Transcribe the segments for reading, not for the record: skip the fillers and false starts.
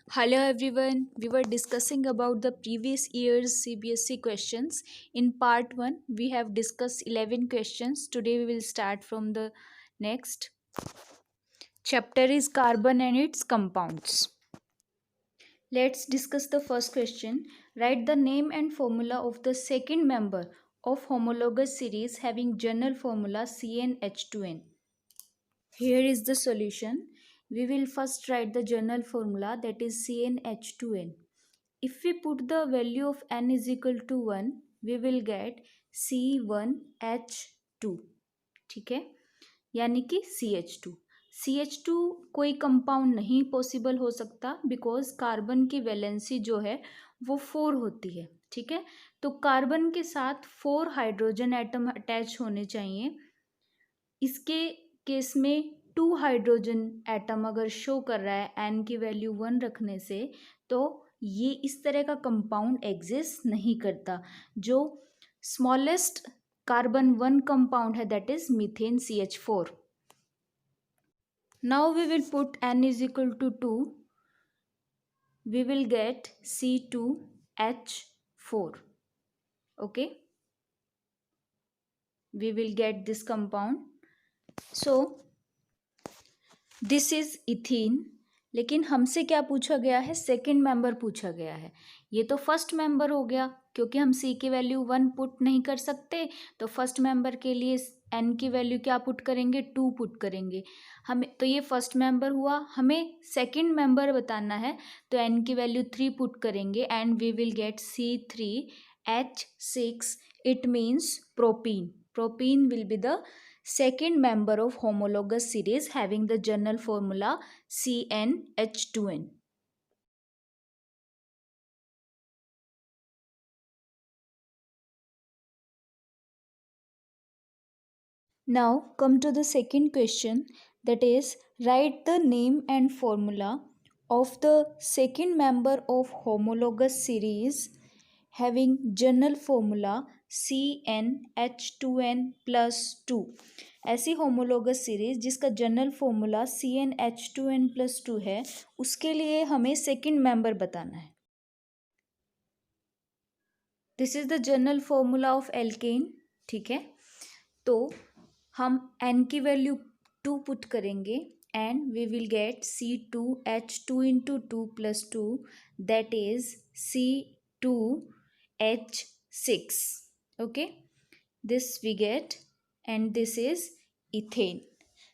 Hello everyone. We were discussing about the previous year's CBSE questions. In part 1, we have discussed 11 questions. Today we will start from the next chapter is carbon and its compounds. Let's discuss the first question. Write the name and formula of the second member of homologous series having general formula CnH2n. Here is the solution. We will first write the general formula, that is CnH2n. If we put the value of n is equal to 1, we will get C1H2. ठीक है, यानी कि CH2. CH2 कोई compound नहीं possible हो सकता because carbon की valency जो है वो 4 होती है. ठीक है, तो कार्बन के साथ 4 हाइड्रोजन एटम अटैच होने चाहिए. इसके केस में 2 हाइड्रोजन एटम अगर शो कर रहा है एन की वैल्यू 1 रखने से, तो ये इस तरह का कंपाउंड एग्जिस्ट नहीं करता. जो स्मॉलेस्ट कार्बन 1 कंपाउंड है that is methane CH4. Now we will put n is equal to 2. We will get C2H4. okay, we will get this compound. So this is ethene. लेकिन हमसे क्या पूछा गया है, सेकेंड मेंबर पूछा गया है. ये तो फर्स्ट मेंबर हो गया क्योंकि हम सी की वैल्यू 1 पुट नहीं कर सकते, तो फर्स्ट मेंबर के लिए एन की वैल्यू क्या पुट करेंगे, 2 पुट करेंगे. हमें तो ये फर्स्ट मेंबर हुआ. हमें सेकेंड मेंबर बताना है तो एन की वैल्यू 3 पुट करेंगे and we will get C3H6. It means propene. Propene will be the second member of homologous series having the general formula CnH2n. Now come to the second question, that is write the name and formula of the second member of homologous series having general formula CnH2n plus 2. ऐसी homologous series जिसका general formula CnH2n plus 2 है, उसके लिए हमें second member बताना है. This is the general formula of alkene. ठीक है, तो हम n की वैल्यू 2 पुट करेंगे and we will get C2H2 into 2 plus 2, that is C2H6. okay, this we get and this is ethane.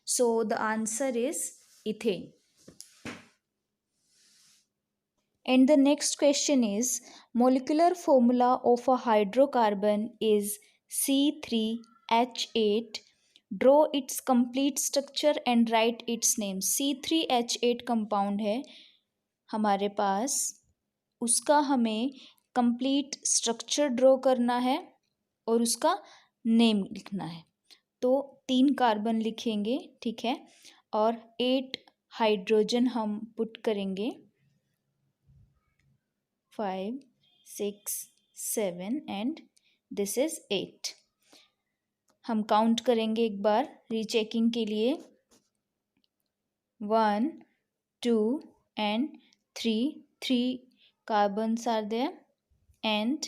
So the answer is ethane. And the next question is molecular formula of a hydrocarbon is C3H8. Draw its complete structure and write its name. C3H8 compound है हमारे पास, उसका हमें complete structure draw करना है और उसका name लिखना है. तो 3 कार्बन लिखेंगे. ठीक है, और 8 हाइड्रोजन हम पुट करेंगे. 5, 6, 7 एंड दिस इज 8. हम काउंट करेंगे एक बार रीचेकिंग के लिए. 1, 2 and 3 carbons are there and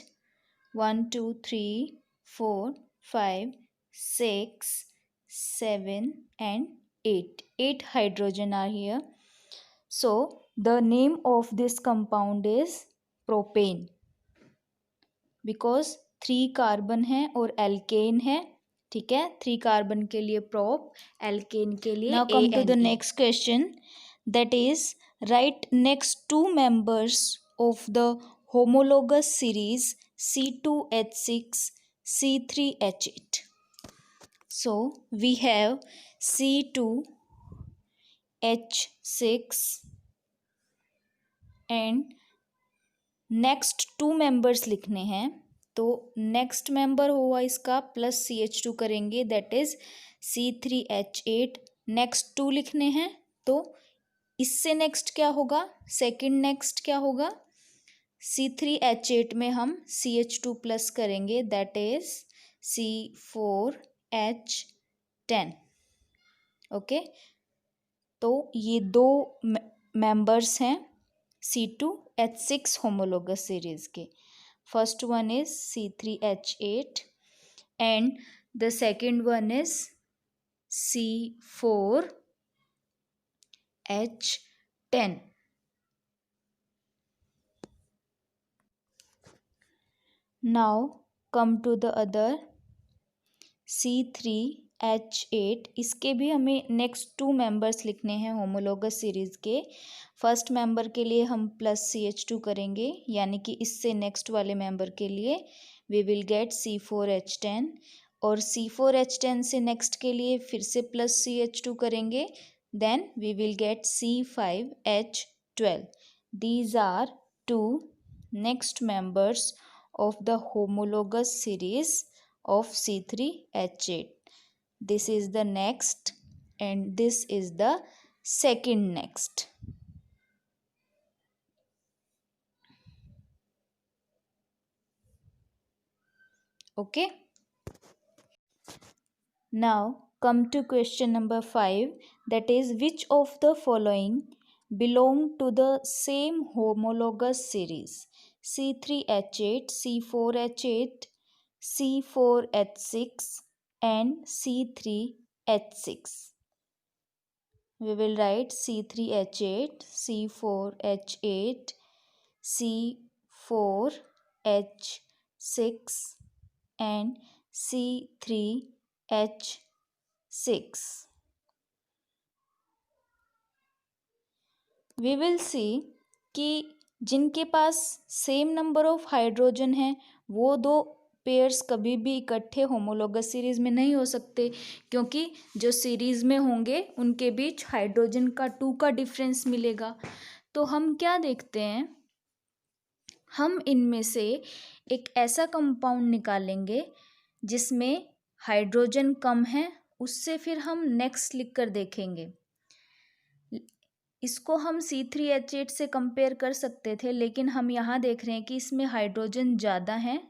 1, 2, 3, 4, 5, 6, 7 and 8. 8 hydrogen are here. So the name of this compound is propane because 3 carbon है और एल्केन है. ठीक है, 3 कार्बन के लिए प्रोप, एल्केन के लिए. Now come to the next question, that is write next 2 members of the homologous series C2H6, C3H8. So we have C2H6 and next 2 members लिखने हैं. तो नेक्स्ट मेंबर होगा इसका प्लस CH2 करेंगे, दैट इज C3H8. नेक्स्ट 2 लिखने हैं तो इससे नेक्स्ट क्या होगा, सेकंड नेक्स्ट क्या होगा, C3H8 में हम CH2 प्लस करेंगे, दैट इज C4H10. ओके, तो ये 2 मेंबर्स हैं C2H6 homologous series के. First one is C3H8 and the second one is C4H10. Now come to the other C3H8. इसके भी हमें नेक्स्ट 2 मेंबर्स लिखने हैं होमोलोगस सीरीज के. फर्स्ट मेंबर के लिए हम +CH2 करेंगे, यानी कि इससे नेक्स्ट वाले मेंबर के लिए वी विल गेट C4H10 और C4H10 से नेक्स्ट के लिए फिर से +CH2 करेंगे, then we will get C5H12. These are 2 next members of the homologous series of C3H8. This is the next and this is the second next. Okay. Now come to question number 5, that is which of the following belong to the same homologous series C3H8, C4H8, C4H6 and C3H6. We will write C3H8, C4H8, C4H6 and C3H6. We will see कि जिनके पास same number of hydrogen है वो दो pairs कभी भी इकट्ठे homologous series में नहीं हो सकते, क्योंकि जो सीरीज में होंगे उनके बीच हाइड्रोजन का 2 का डिफरेंस मिलेगा. तो हम क्या देखते हैं, हम इनमें से एक ऐसा कंपाउंड निकालेंगे जिसमें हाइड्रोजन कम है, उससे फिर हम नेक्स्ट लिख कर देखेंगे. इसको हम C3H8 से कंपेयर कर सकते थे, लेकिन हम यहाँ देख रहे हैं कि इसमें हाइड्रोजन ज़्यादा है,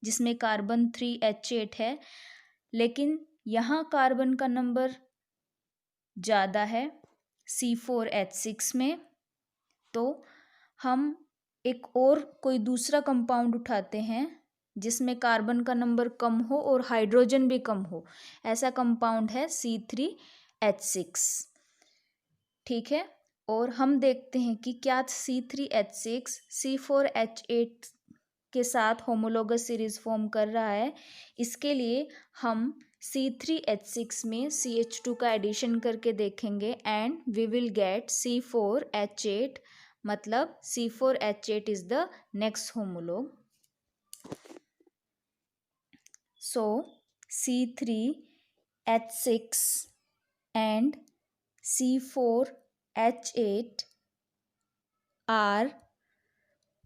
जिसमें कार्बन 3H8 है, लेकिन यहाँ कार्बन का नंबर ज़्यादा है C4H6 में. तो हम एक और कोई दूसरा कंपाउंड उठाते हैं जिसमें कार्बन का नंबर कम हो और हाइड्रोजन भी कम हो. ऐसा कंपाउंड है C3H6. ठीक है. और हम देखते हैं कि क्या C3H6 C4H8 के साथ होमोलोगस सीरीज फॉर्म कर रहा है. इसके लिए हम C3H6 में CH2 का एडिशन करके देखेंगे and we will gate C4H8, मतलब C4H8 is the next homologue. So C3H6 and C4H8 are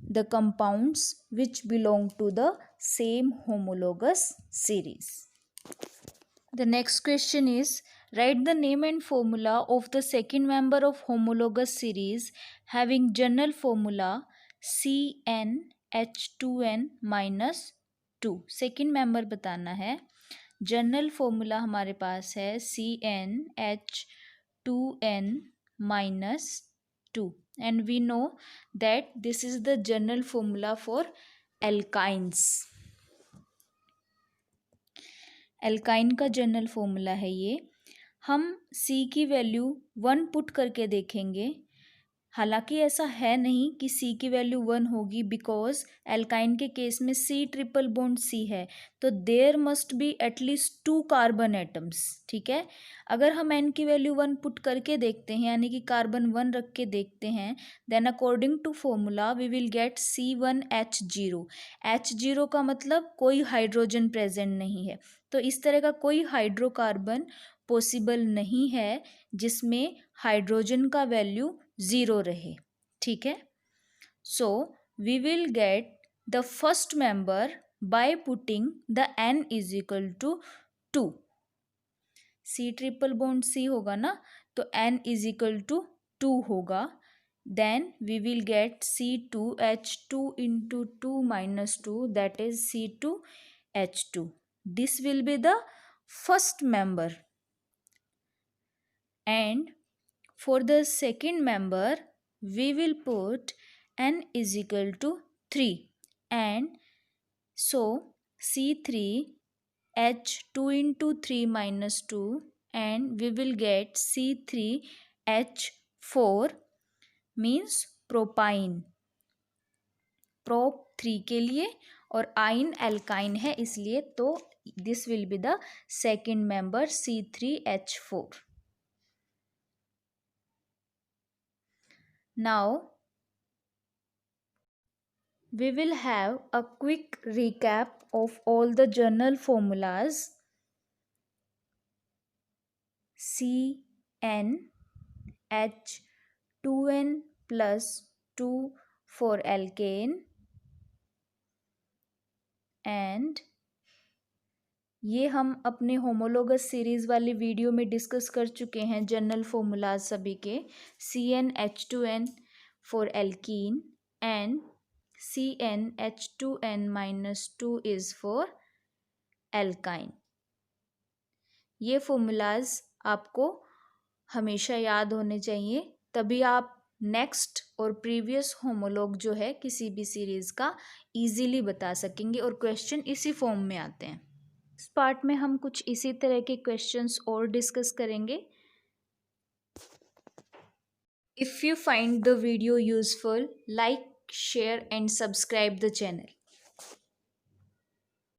the compounds which belong to the same homologous series. The next question is, write the name and formula of the second member of homologous series having general formula CnH2n-2. Second member बताना है. General formula हमारे पास है CnH2n-2 and we know that this is the general formula for alkynes. Alkyne का general formula है ये. हम C की value 1 put करके देखेंगे. हालांकि ऐसा है नहीं कि C की वैल्यू 1 होगी, बिकॉज एल्काइन के केस में C ट्रिपल बॉन्ड C है, तो there must be at least 2 carbon atoms. ठीक है. अगर हम N की वैल्यू 1 पुट करके देखते हैं, यानी कि कार्बन 1 रख के देखते हैं, then according to formula we will get C1H0. H0 का मतलब कोई हाइड्रोजन प्रेजेंट नहीं है. तो इस तरह का कोई हाइड्रोकार्बन पॉसिबल नहीं है जिसमें हाइड्रोजन का वैल्यू 0 रहे. ठीक है. So we will get the first member by putting the N is equal to 2. C triple bond C होगा ना, तो N इज इक्वल टू 2 होगा. Then we will get C2H2 into 2 minus 2, that is C2H2. This will be the first member. And for the second member we will put n is equal to 3, and so C3H2 into 3 minus 2, and we will get C3H4 means propine. Prop 3 के लिए और आइन alkyne है इसलिए, तो this will be the second member C3H4. Now we will have a quick recap of all the journal formulas. CnH2n plus 2 for alkane, and ये हम अपने होमोलोगस सीरीज़ वाली वीडियो में डिस्कस कर चुके हैं जनरल फॉर्मूलाज सभी के. CnH2n for alkene and CnH2n-2 is for alkyne. ये फॉर्मूलाज आपको हमेशा याद होने चाहिए, तभी आप नेक्स्ट और प्रीवियस होमोलॉग जो है किसी भी सीरीज़ का इजीली बता सकेंगे, और क्वेश्चन इसी फॉर्म में आते हैं. इस पार्ट में हम कुछ इसी तरह के क्वेश्चंस और डिस्कस करेंगे. If you find the video useful, like, share and subscribe the channel.